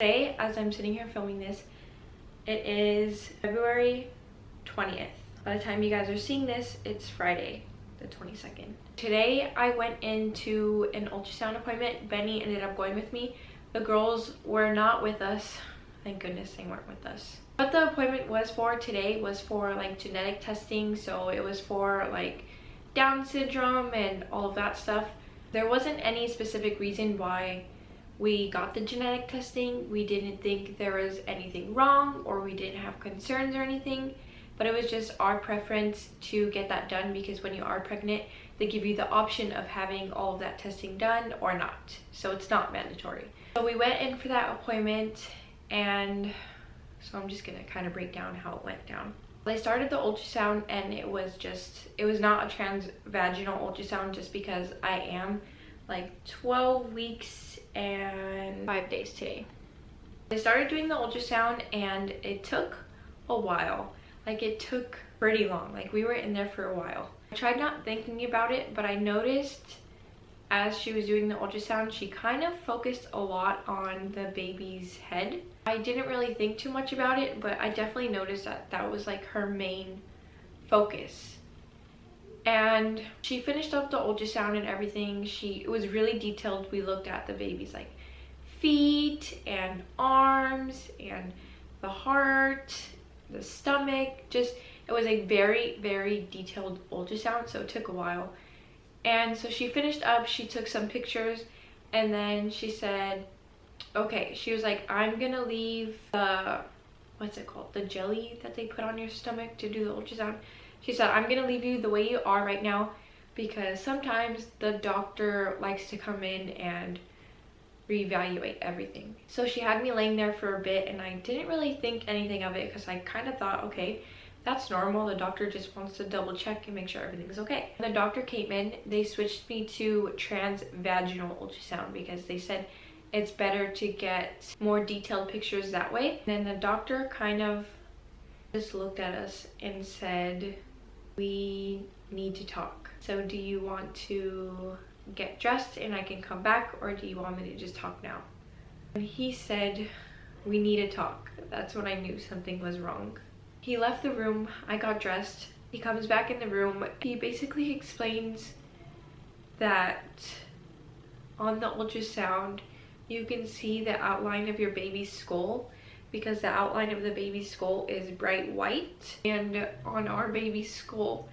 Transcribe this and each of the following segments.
Today, as I'm sitting here filming this, it is February 20th. By the time you guys are seeing this, it's Friday, the 22nd. Today, I went into an ultrasound appointment. Benny ended up going with me. The girls were not with us. Thank goodness they weren't with us. What the appointment was for today was for like genetic testing. So it was for like Down syndrome and all of that stuff. There wasn't any specific reason why we got the genetic testing. We didn't think there was anything wrong or we didn't have concerns or anything, but it was just our preference to get that done because when you are pregnant, they give you the option of having all of that testing done or not. So it's not mandatory. So we went in for that appointment, and so I'm just gonna kind of break down how it went down. They started the ultrasound and it was not a transvaginal ultrasound just because I am like 12 weeks and 5 days today. They started doing the ultrasound and it took a while. Like it took pretty long. Like we were in there for a while. I tried not thinking about it, but I noticed as she was doing the ultrasound, she kind of focused a lot on the baby's head. I didn't really think too much about it, but I definitely noticed that that was like her main focus. And she finished up the ultrasound and everything. It was really detailed. We looked at the baby's like feet and arms and the heart, the stomach. It was a very, very detailed ultrasound, so it took a while. And so she finished up, she took some pictures, and then she said, okay, she was like, I'm gonna leave the, what's it called? The jelly that they put on your stomach to do the ultrasound. She said, I'm gonna leave you the way you are right now because sometimes the doctor likes to come in and reevaluate everything. So she had me laying there for a bit and I didn't really think anything of it because I kind of thought, okay, that's normal. The doctor just wants to double check and make sure everything's okay. When the doctor came in, they switched me to transvaginal ultrasound because they said it's better to get more detailed pictures that way. And then the doctor kind of just looked at us and said, we need to talk. So do you want to get dressed and I can come back, or do you want me to just talk now? And he said, we need to talk. That's when I knew something was wrong. He left the room, I got dressed. He comes back in the room. He basically explains that on the ultrasound, you can see the outline of your baby's skull because the outline of the baby's skull is bright white. And on our baby's skull,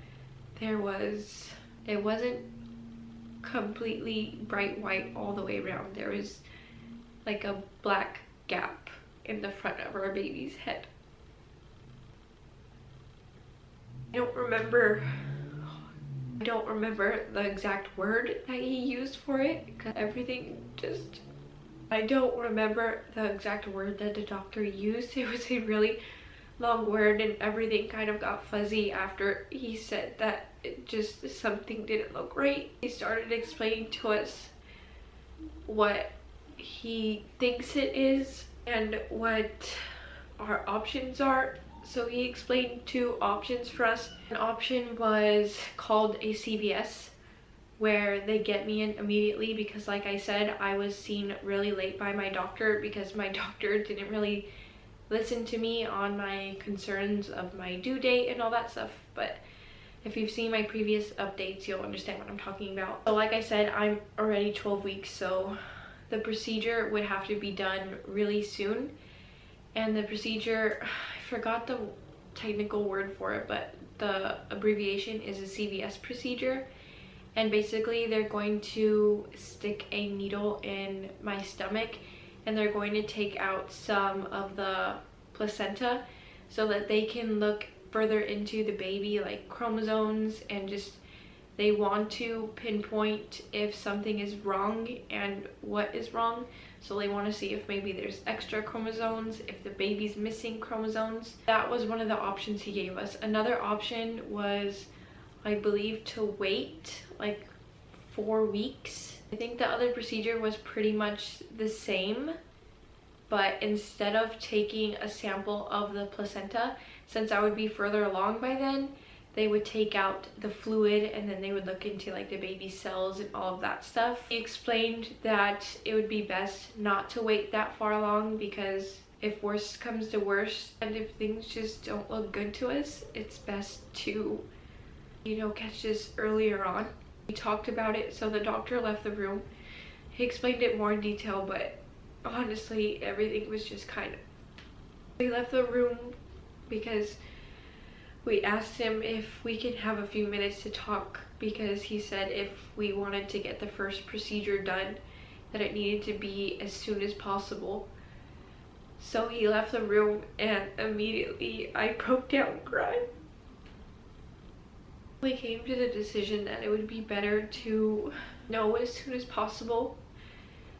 it wasn't completely bright white all the way around. There was like a black gap in the front of our baby's head. I don't remember the exact word that he used for it because I don't remember the exact word that the doctor used. It was a really long word and everything kind of got fuzzy after he said that something didn't look right. He started explaining to us what he thinks it is and what our options are. So he explained two options for us. An option was called a CVS, where they get me in immediately because, like I said, I was seen really late by my doctor because my doctor didn't really listen to me on my concerns of my due date and all that stuff. But if you've seen my previous updates, you'll understand what I'm talking about. So like I said, I'm already 12 weeks, so the procedure would have to be done really soon. And the procedure, I forgot the technical word for it, but the abbreviation is a CVS procedure. And basically they're going to stick a needle in my stomach and they're going to take out some of the placenta so that they can look further into the baby, like chromosomes, and they want to pinpoint if something is wrong and what is wrong. So they want to see if maybe there's extra chromosomes, if the baby's missing chromosomes. That was one of the options he gave us. Another option was, I believe, to wait like 4 weeks. I think the other procedure was pretty much the same, but instead of taking a sample of the placenta, since I would be further along by then, they would take out the fluid and then they would look into like the baby's cells and all of that stuff. He explained that it would be best not to wait that far along, because if worse comes to worse and if things just don't look good to us, it's best to, you know, catch this earlier on. We talked about it, so the doctor left the room. He explained it more in detail, but honestly everything was just kind of... We left the room because we asked him if we could have a few minutes to talk, because he said if we wanted to get the first procedure done, that it needed to be as soon as possible. So he left the room and immediately I broke down crying. We came to the decision that it would be better to know as soon as possible.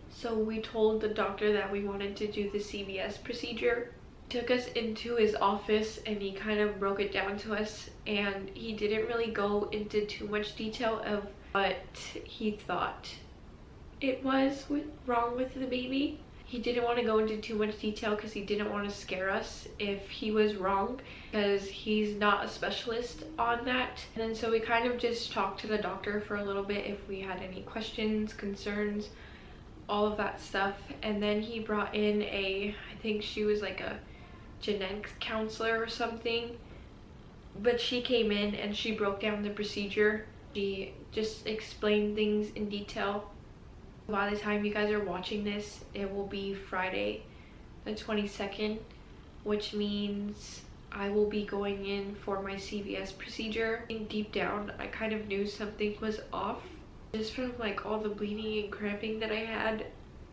So we told the doctor that we wanted to do the CVS procedure. Took us into his office and he kind of broke it down to us, and he didn't really go into too much detail of what he thought it was wrong with the baby. He didn't want to go into too much detail because he didn't want to scare us if he was wrong, because he's not a specialist on that. And then so we kind of just talked to the doctor for a little bit if we had any questions, concerns, all of that stuff. And then he brought in I think she was like a genetics counselor or something, but she came in and she broke down the procedure. She just explained things in detail. By the time you guys are watching this, it will be Friday the 22nd, which means I will be going in for my CVS procedure. And deep down, I kind of knew something was off, just from like all the bleeding and cramping that I had.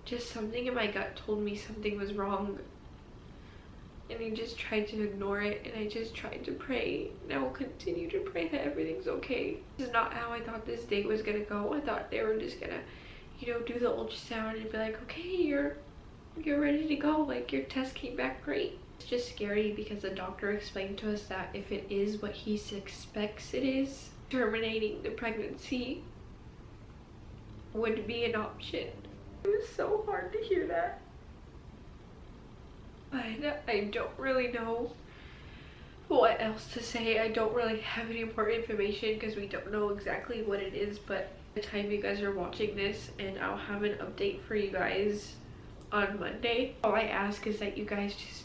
Just something in my gut told me something was wrong, and I just tried to ignore it, and I just tried to pray, and I will continue to pray that everything's okay. This is not how I thought this day was gonna go. I thought they were just gonna, you know, do the ultrasound and be like, okay, you're ready to go, like your test came back great. It's just scary because the doctor explained to us that if it is what he suspects it is, terminating the pregnancy would be an option. It was so hard to hear that. But I don't really know what else to say. I don't really have any more information because we don't know exactly what it is. But by the time you guys are watching this, and I'll have an update for you guys on Monday. All I ask is that you guys just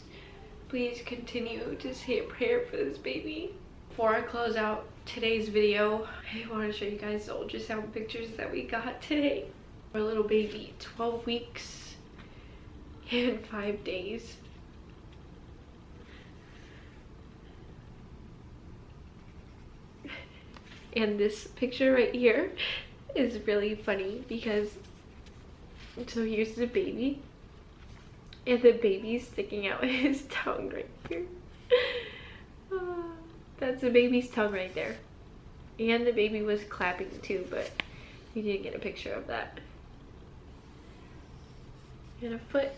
please continue to say a prayer for this baby. Before I close out today's video, I want to show you guys the ultrasound pictures that we got today. Our little baby, 12 weeks and 5 days. And this picture right here is really funny because, so here's the baby, and the baby's sticking out his tongue right here. That's the baby's tongue right there. And the baby was clapping too, but you didn't get a picture of that. And a foot